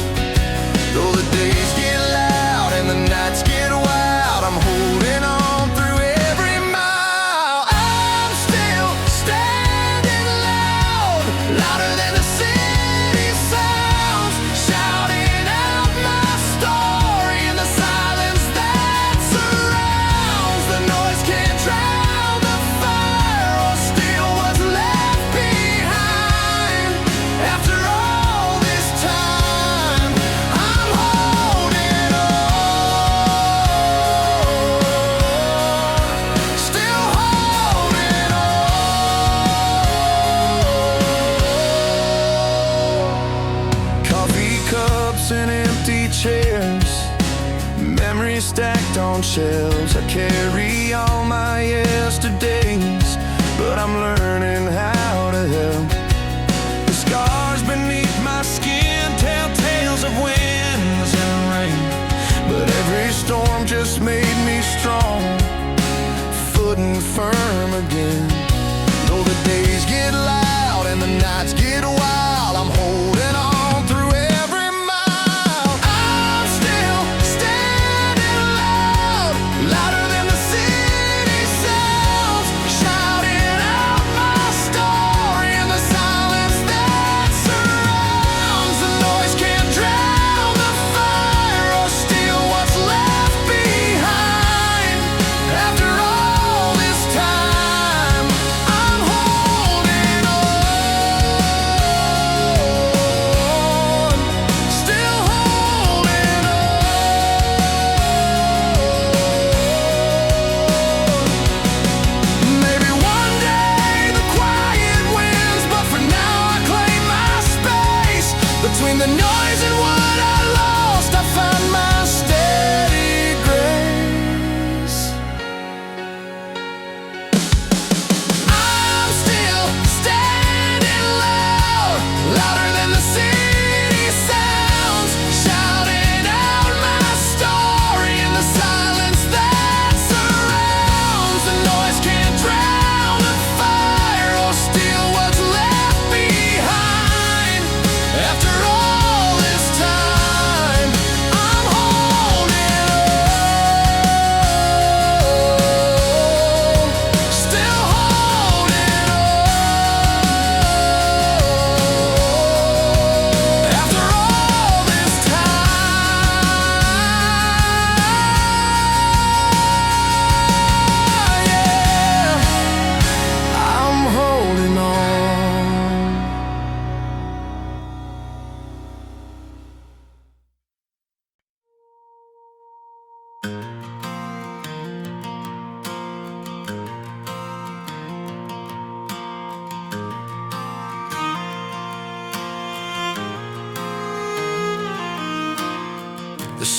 Though the days get loud and the nights get wild, I'm holding on through every mile. I'm still standing loud, louder than the city sounds, shouting out my story in the silence that surrounds. The noise can't drown the fire or steal what's left behind. After all this time, I'm holding on, still holding on. Coffee cups and empty chairs, memories stacked on shelves. I carry all my yesterdays, but I'm learning how to help. The scars beneath my skin tell tales of winds and rain, but every storm just made me strong, footing firm again. Though the days get loud and the nights get wild, I'm holding on through every mile. I'm still standing loud, louder than the city sounds, shouting out my story in the silence that surrounds. The noise can't drown the fire or steal what's left behind. After all this time, I'm holding on.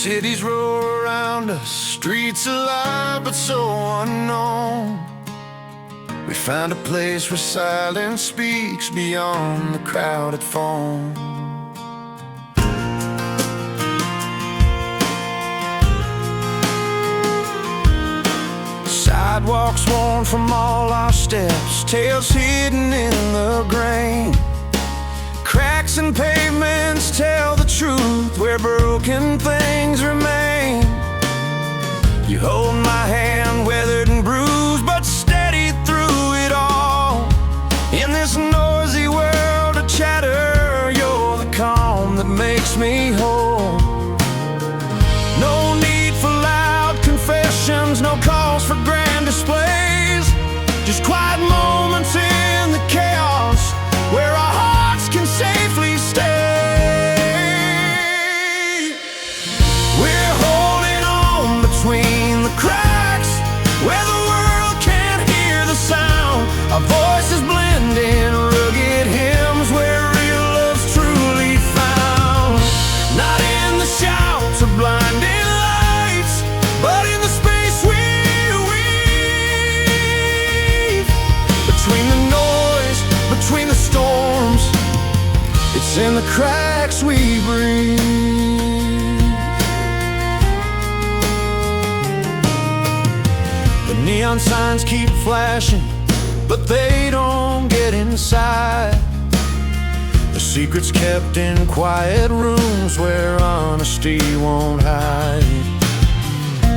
Cities roar around us, streets alive but so unknown. We found a place where silence speaks beyond the crowded phone. Sidewalks worn from all our steps, tails hidden in the grain. Cracks in pavements tell the truth where broken things remain. You hold my hand, weathered and bruised, but steady through it all. In this noisy world of chatter, you're the calm that makes me whole. No need for loud confessions, no calls for grand displays. Just quiet moments in the chaos where our hearts can safely stay. We're holding on between the cracks where the world can't hear the sound. Our voices blend in rugged hymns where real love's truly found. Not in the shouts of blinding lights, but in the space we weave. Between the noise, between the storms, it's in the cracks we breathe. The neon signs keep flashing, but they don't get inside. The secret's kept in quiet rooms where honesty won't hide.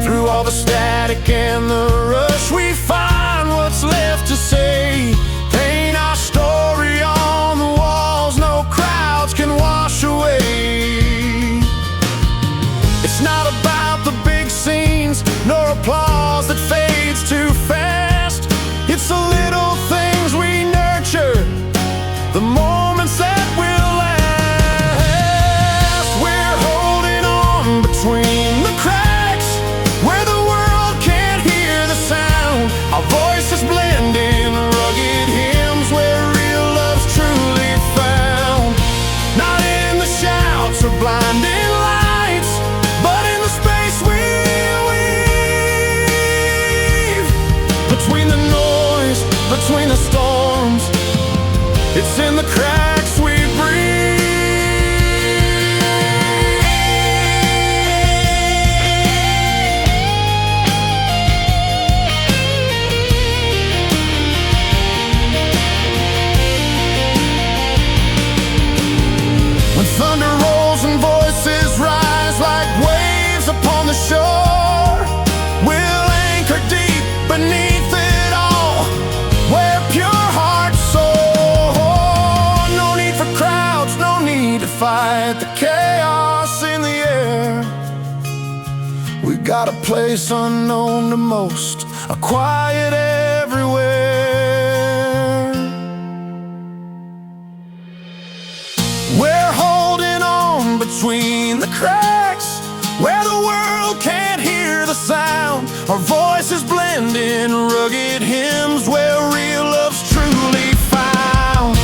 Through all the static and the rush, we find what's left to say. Paint our story on the walls no crowds can wash away. It's not about the big scenes, nor applause that fades too fast. It's the little things we nurture, the moments that will last. We're holding on between the cracks where the world can't hear the sound. Our voices blend in rugged hymns where real love's truly found. Not in the shouts or blinding lights, but in the space we weave. Between the noise, between the storms, it's in the cracks we breathe. When thunder rolls and voices rise like waves upon the shore, we'll anchor deep beneath it all, where pure hearts soar. No need for crowds, no need to fight the chaos in the air. We got a place unknown to most, a quiet everywhere. We're holding on between the cracks where the world can't hear the sound. Our voices blend in rugged hymns where real love's truly found.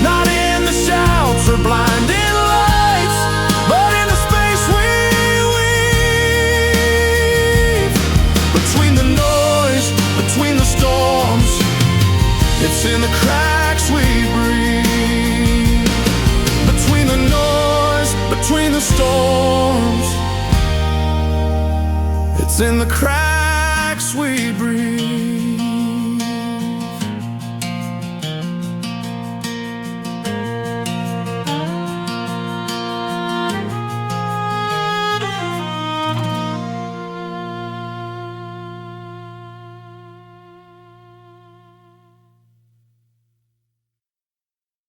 Not in the shouts or blinding lights, but in the space we weave. Between the noise, between the storms, it's in the cracks we breathe. Between the noise, between the storms, it's in the cracks